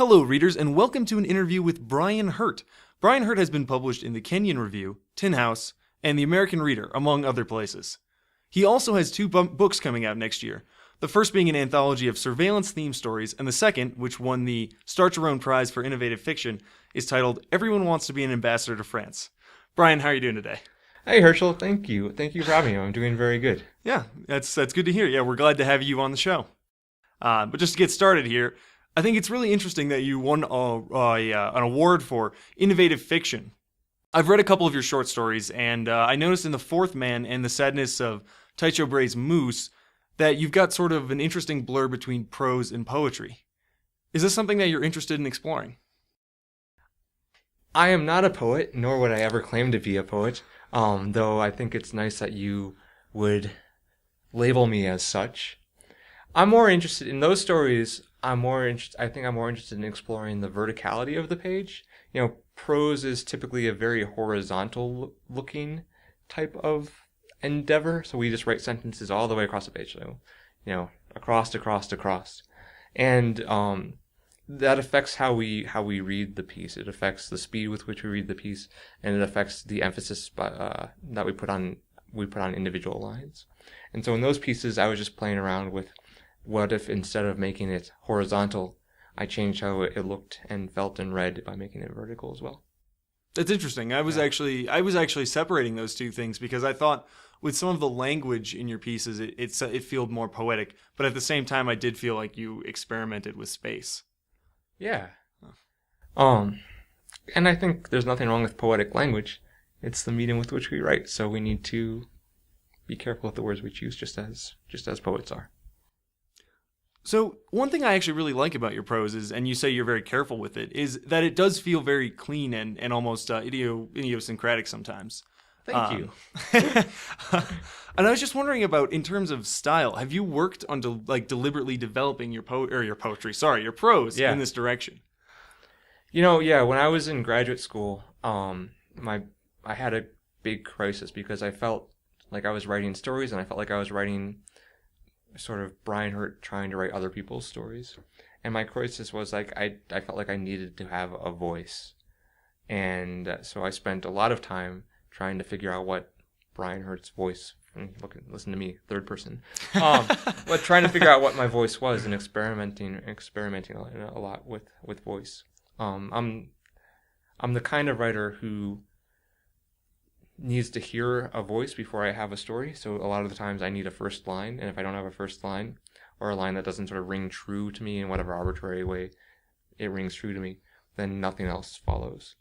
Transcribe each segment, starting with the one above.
Hello, readers, and welcome to an interview with Bryan Hurt. Bryan Hurt has been published in the Kenyon Review, Tin House, and the American Reader, among other places. He also has two books coming out next year, the first being an anthology of surveillance-themed stories, and the second, which won the Start Your Own Prize for Innovative Fiction, is titled Everyone Wants to be an Ambassador to France. Bryan, how are you doing today? Hey, Herschel, thank you. Thank you for having me. I'm doing very good. Yeah, that's good to hear. Yeah, we're glad to have you on the show. But just to get started here, I think it's really interesting that you won an award for innovative fiction. I've read a couple of your short stories, and I noticed in The Fourth Man and The Sadness of Tycho Brahe's Moose that you've got sort of an interesting blur between prose and poetry. Is this something that you're interested in exploring? I am not a poet, nor would I ever claim to be a poet, though I think it's nice that you would label me as such. I'm more interested in those stories. I think I'm more interested in exploring the verticality of the page. You know, prose is typically a very horizontal looking type of endeavor. So we just write sentences all the way across the page. So, you know, across. And that affects how we read the piece. It affects the speed with which we read the piece, and it affects the emphasis that we put on individual lines. And so in those pieces, I was just playing around with what if instead of making it horizontal, I changed how it looked and felt and read by making it vertical as well. That's interesting. I was actually separating those two things because I thought with some of the language in your pieces, it felt more poetic, but at the same time, I did feel like you experimented with space. Yeah. And I think there's nothing wrong with poetic language. It's the medium with which we write, so we need to be careful with the words we choose, just as poets are. So one thing I actually really like about your prose is, and you say you're very careful with it, is that it does feel very clean and almost idiosyncratic sometimes. Thank you. And I was just wondering about, in terms of style, have you worked on deliberately developing your prose in this direction? You know, yeah, when I was in graduate school, I had a big crisis because I felt like I was writing stories and I felt like I was writing sort of Bryan Hurt trying to write other people's stories. And my crisis was like, I felt like I needed to have a voice. And so I spent a lot of time trying to figure out what Bryan Hurt's voice, listen to me, third person, but trying to figure out what my voice was and experimenting a lot with voice. I'm the kind of writer who needs to hear a voice before I have a story. So a lot of the times I need a first line, and if I don't have a first line, or a line that doesn't sort of ring true to me in whatever arbitrary way it rings true to me, then nothing else follows.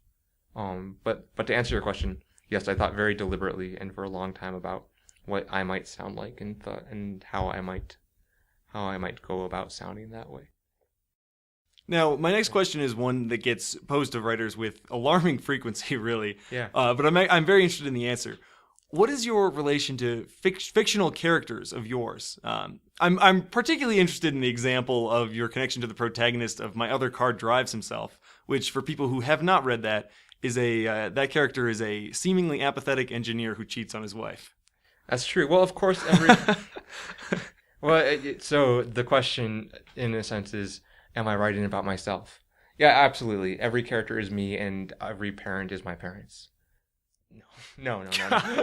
But to answer your question, yes, I thought very deliberately and for a long time about what I might sound like and how I might go about sounding that way. Now, my next question is one that gets posed to writers with alarming frequency, really. Yeah. But I'm very interested in the answer. What is your relation to fictional characters of yours? I'm particularly interested in the example of your connection to the protagonist of My Other Car Drives Himself, which, for people who have not read that, is that character is a seemingly apathetic engineer who cheats on his wife. That's true. Well, of course, so the question, in a sense, is, am I writing about myself? Yeah, absolutely. Every character is me, and every parent is my parents. No.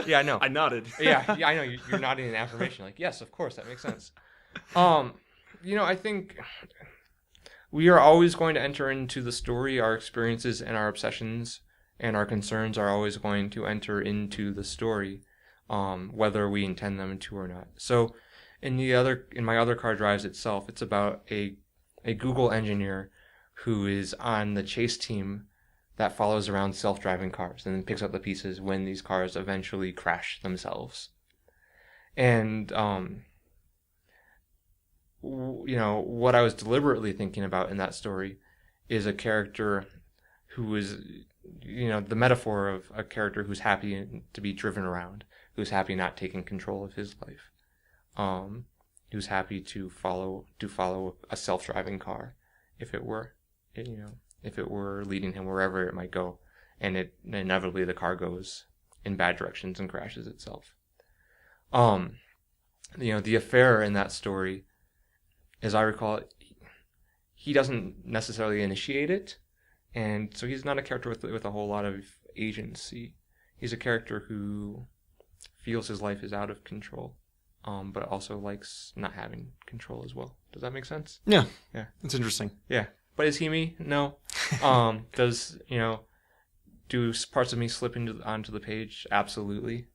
Yeah, no. I nodded. yeah, I know. You're nodding in affirmation. Like, yes, of course, that makes sense. I think we are always going to enter into the story. Our experiences and our obsessions and our concerns are always going to enter into the story, whether we intend them to or not. So, in My Other Car Drives itself, it's about a Google engineer who is on the chase team that follows around self-driving cars and then picks up the pieces when these cars eventually crash themselves. And, what I was deliberately thinking about in that story is a character who is, the metaphor of a character who's happy to be driven around, who's happy not taking control of his life. Who's happy to follow a self-driving car if it were leading him wherever it might go, and inevitably the car goes in bad directions and crashes itself. The affair in that story, as I recall it, he doesn't necessarily initiate it, and so he's not a character with a whole lot of agency. He's a character who feels his life is out of control, but also likes not having control as well. Does that make sense? Yeah. Yeah. That's interesting. Yeah. But is he me? No. Does, do parts of me slip onto the page? Absolutely.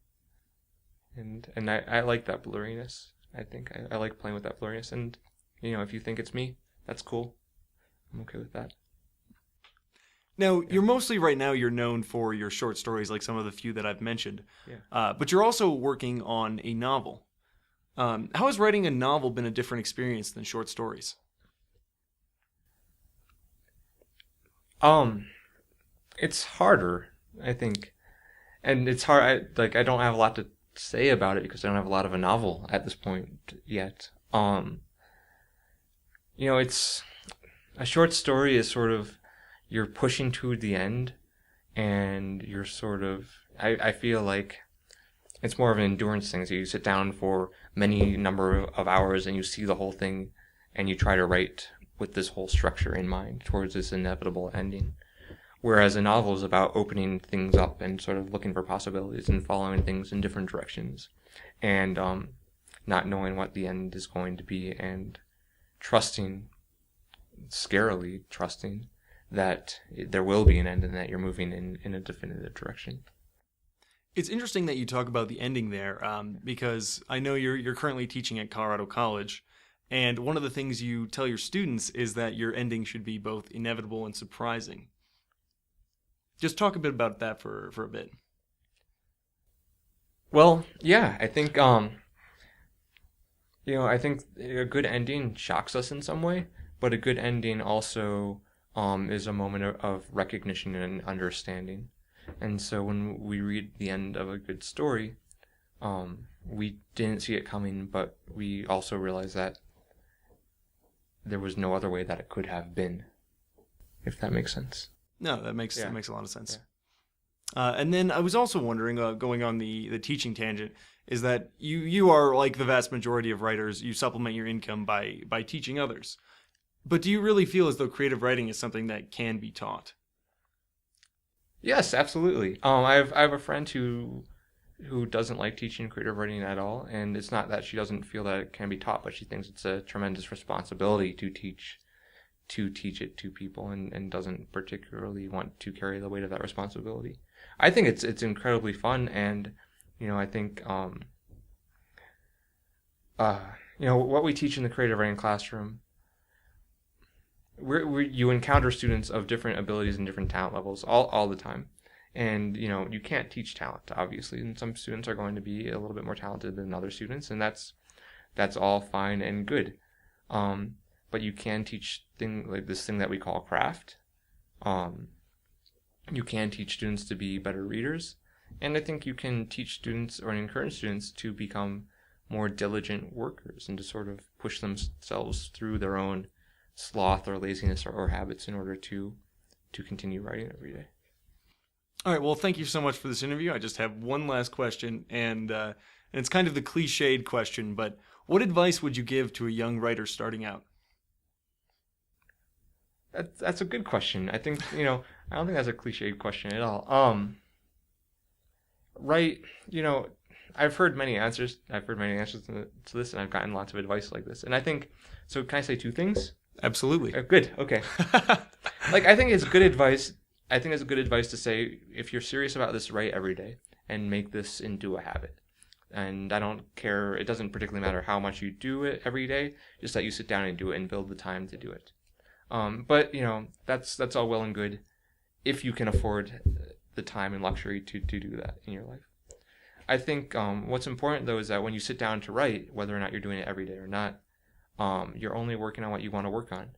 And I like that blurriness. I think I like playing with that blurriness. And, if you think it's me, that's cool. I'm okay with that. Now, you're mostly right now, you're known for your short stories, like some of the few that I've mentioned. Yeah. But you're also working on a novel. How has writing a novel been a different experience than short stories? It's harder, I think. And it's hard, I don't have a lot to say about it because I don't have a lot of a novel at this point yet. It's a short story is sort of, you're pushing to the end, and you're sort of, I feel like it's more of an endurance thing. So you sit down for many number of hours and you see the whole thing, and you try to write with this whole structure in mind towards this inevitable ending. Whereas a novel is about opening things up and sort of looking for possibilities and following things in different directions, and not knowing what the end is going to be, and scarily trusting that there will be an end and that you're moving in a definitive direction. It's interesting that you talk about the ending there, because I know you're currently teaching at Colorado College, and one of the things you tell your students is that your ending should be both inevitable and surprising. Just talk a bit about that for a bit. Well, yeah, I think I think a good ending shocks us in some way, but a good ending also is a moment of recognition and understanding. And so when we read the end of a good story, we didn't see it coming, but we also realize that there was no other way that it could have been, if that makes sense. No, that makes a lot of sense. Yeah. And then I was also wondering, going on the teaching tangent, is that you are like the vast majority of writers, you supplement your income by teaching others. But do you really feel as though creative writing is something that can be taught? Yes, absolutely. I have a friend who doesn't like teaching creative writing at all, and it's not that she doesn't feel that it can be taught, but she thinks it's a tremendous responsibility to teach it to people, and doesn't particularly want to carry the weight of that responsibility. I think it's incredibly fun, and I think what we teach in the creative writing classroom, you encounter students of different abilities and different talent levels all the time. And, you can't teach talent, obviously. And some students are going to be a little bit more talented than other students, and that's all fine and good. But you can teach this thing that we call craft. You can teach students to be better readers. And I think you can teach students or encourage students to become more diligent workers and to sort of push themselves through their own sloth or laziness or habits in order to continue writing every day. All right, well, thank you so much for this interview. I just have one last question, and it's kind of the cliched question, but what advice would you give to a young writer starting out? That's a good question. I think, I don't think that's a cliched question at all. Right, I've heard many answers. To this, and I've gotten lots of advice like this. And I think, so can I say two things? Absolutely. Good. Okay. I think it's good advice. I think it's good advice to say, if you're serious about this, write every day and make this into a habit. And I don't care. It doesn't particularly matter how much you do it every day, just that you sit down and do it and build the time to do it. But that's all well and good if you can afford the time and luxury to do that in your life. I think what's important though is that when you sit down to write, whether or not you're doing it every day or not, you're only working on what you want to work on.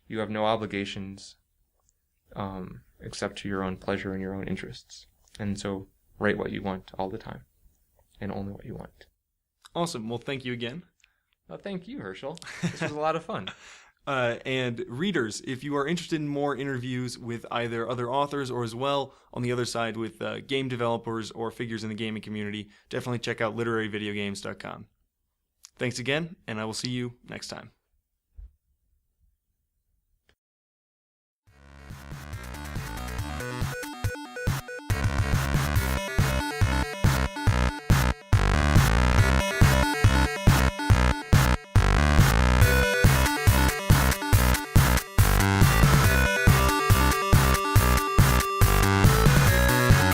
You have no obligations except to your own pleasure and your own interests. And so write what you want all the time and only what you want. Awesome. Well, thank you again. Well, thank you, Herschel. This was a lot of fun. And readers, if you are interested in more interviews with either other authors or as well on the other side with game developers or figures in the gaming community, definitely check out literaryvideogames.com. Thanks again, and I will see you next time.